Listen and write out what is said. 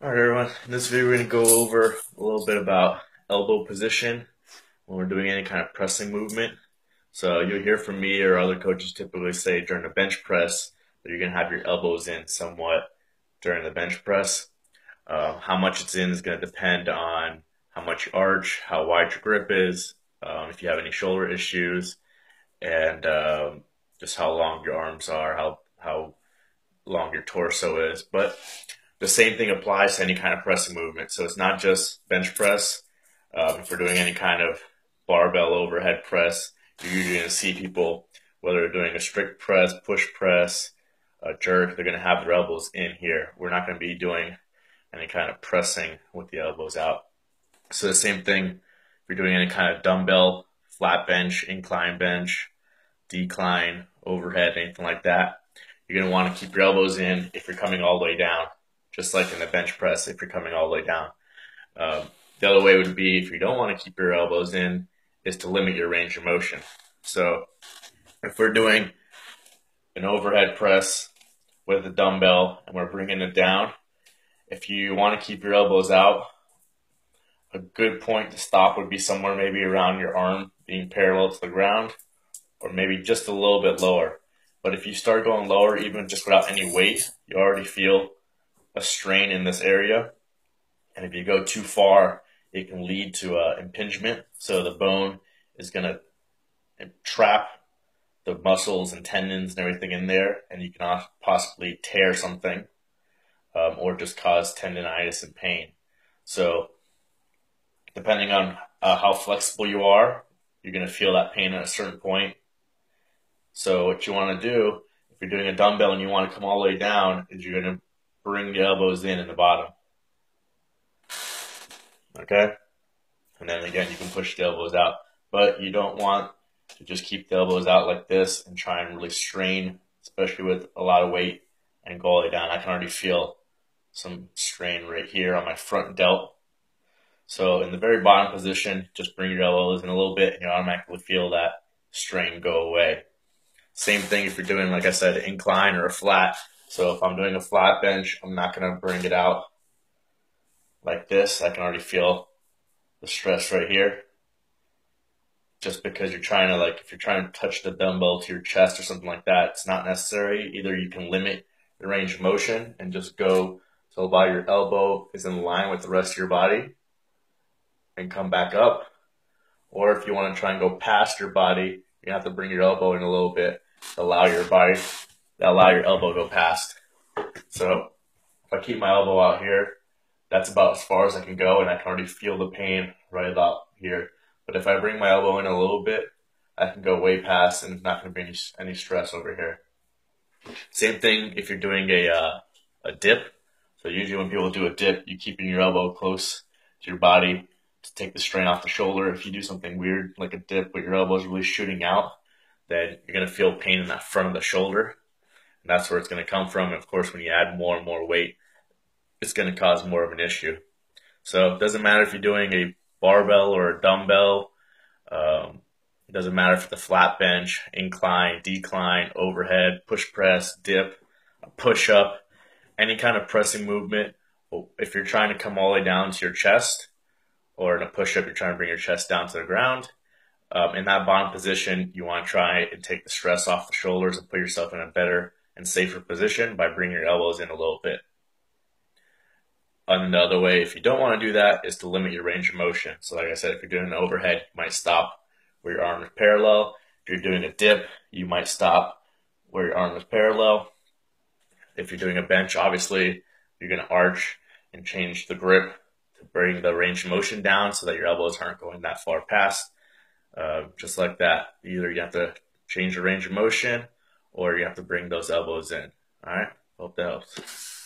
Alright everyone, in this video we're going to go over a little bit about elbow position when we're doing any kind of pressing movement. So you'll hear from me or other coaches typically say during a bench press that you're going to have your elbows in somewhat during the bench press. How much it's in is going to depend on how much you arch, how wide your grip is, if you have any shoulder issues, and just how long your arms are, how long your torso is. But the same thing applies to any kind of pressing movement. So it's not just bench press. If we're doing any kind of barbell overhead press, you're usually going to see people, whether they're doing a strict press, push press, a jerk, they're going to have their elbows in here. We're not going to be doing any kind of pressing with the elbows out. So the same thing if you're doing any kind of dumbbell, flat bench, incline bench, decline, overhead, anything like that. You're going to want to keep your elbows in if you're coming all the way down, just like in the bench press if you're coming all the way down. The other way would be if you don't want to keep your elbows in is to limit your range of motion. So if we're doing an overhead press with a dumbbell and we're bringing it down, if you want to keep your elbows out, a good point to stop would be somewhere maybe around your arm being parallel to the ground or maybe just a little bit lower. But if you start going lower, even just without any weight, you already feel a strain in this area. And if you go too far, it can lead to impingement. So the bone is going to trap the muscles and tendons and everything in there, and you can possibly tear something or just cause tendonitis and pain. So depending on how flexible you are, you're going to feel that pain at a certain point. So what you want to do, if you're doing a dumbbell and you want to come all the way down, is you're going to bring the elbows in the bottom. Okay? And then again, you can push the elbows out. But you don't want to just keep the elbows out like this and try and really strain, especially with a lot of weight, and go all the way down. I can already feel some strain right here on my front delt. So in the very bottom position, just bring your elbows in a little bit and you automatically feel that strain go away. Same thing if you're doing, like I said, an incline or a flat. So if I'm doing a flat bench, I'm not going to bring it out like this. I can already feel the stress right here. Just because you're trying to, like, if you're trying to touch the dumbbell to your chest or something like that, it's not necessary. Either you can limit the range of motion and just go so about your elbow is in line with the rest of your body and come back up. Or if you want to try and go past your body, you have to bring your elbow in a little bit to allow your elbow to go past. So if I keep my elbow out here, that's about as far as I can go, and I can already feel the pain right about here. But if I bring my elbow in a little bit, I can go way past, and it's not going to be any stress over here. Same thing if you're doing a dip. So usually when people do a dip, you keep your elbow close to your body to take the strain off the shoulder. If you do something weird like a dip, but your elbow is really shooting out, then you're going to feel pain in that front of the shoulder. And that's where it's going to come from. And of course, when you add more and more weight, it's going to cause more of an issue. So it doesn't matter if you're doing a barbell or a dumbbell. It doesn't matter if it's a flat bench, incline, decline, overhead, push press, dip, a push up, any kind of pressing movement. If you're trying to come all the way down to your chest, or in a push up, you're trying to bring your chest down to the ground. In that bottom position, you want to try and take the stress off the shoulders and put yourself in a better and safer position by bringing your elbows in a little bit. Another way, if you don't want to do that, is to limit your range of motion. So like I said, if you're doing an overhead, you might stop where your arm is parallel. If you're doing a dip, you might stop where your arm is parallel. If you're doing a bench, obviously, you're going to arch and change the grip to bring the range of motion down so that your elbows aren't going that far past. Just like that. Either you have to change the range of motion or you have to bring those elbows in. All right? Hope that helps.